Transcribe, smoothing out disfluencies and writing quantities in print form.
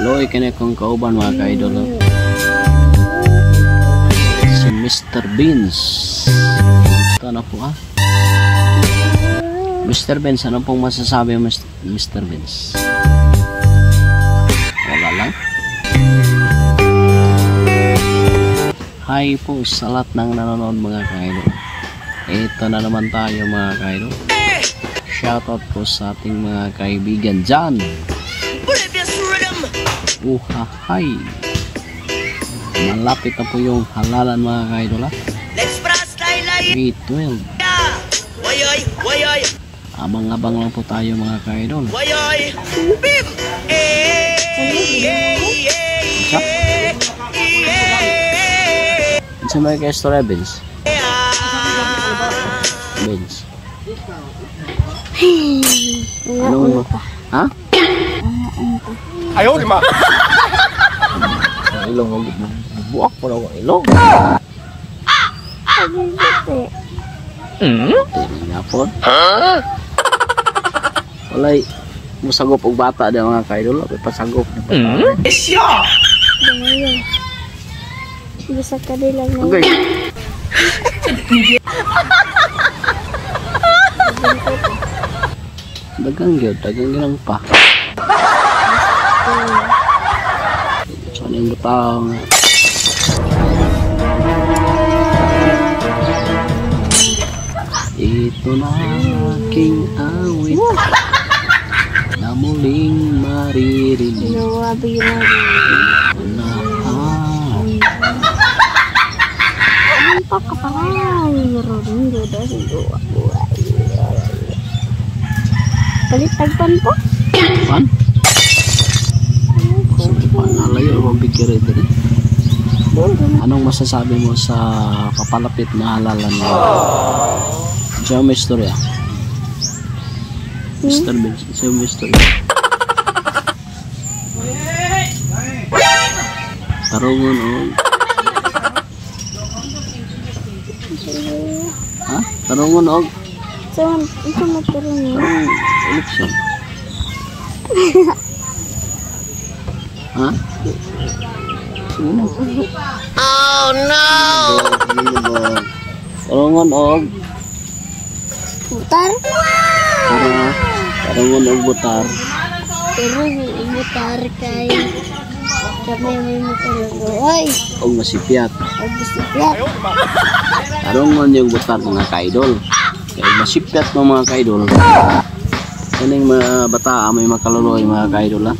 Loy kini kong kauban mga ka-idol. Si Mr. Beans. Ito na po ha. Mr. Beans, ano pong masasabi Mr. Beans? Wala lang. Hi po sa lahat ng nanonood mga ka-idol. Ito na naman tayo mga ka-idol. Shoutout po sa ating mga kaibigan dyan. Uhahay. Malapit na po yung halalan mga ka-idol ha. May 12. Abang-abang lang po tayo mga ka-idol. Sa mga ka-istorya, Benz? Benz? Anong? Ha? Ayaw, lima! Ilong, huwag mo. Buwak po lang ang ilong. Tingin nga po. Walay, musagop og bata din mga ka-idol. Pasagop na pa. Isya! Bisa ka lang na. Okay. Dagang lang pa. Saan yung butang? Ito na aking awit na muling maririnig. Nawabi na. Ang pagkapahay. Rodong jodoh si dua. Palitagpan po? Pan? Panalayo ang pikir ito rin. Anong masasabi mo sa papalapit na halalan mo? Siya may istorya. Mr. Benz, siya may istorya. Tarungon o. Ha? Tarungon o. Saan? Ito maturungon. Eleksyon. Ha? Sige na. Oh no! Tarungon og Butar? tarungon og butar. Pero butar kay kami may maturungon. Ay! Og masipyat. Ang bisipyat. Tarungon yung butar mga ka-idol. Kaya masipyat ng mga ka-idol. Kaning mga bata may makaluluoy mga ka-idol ha.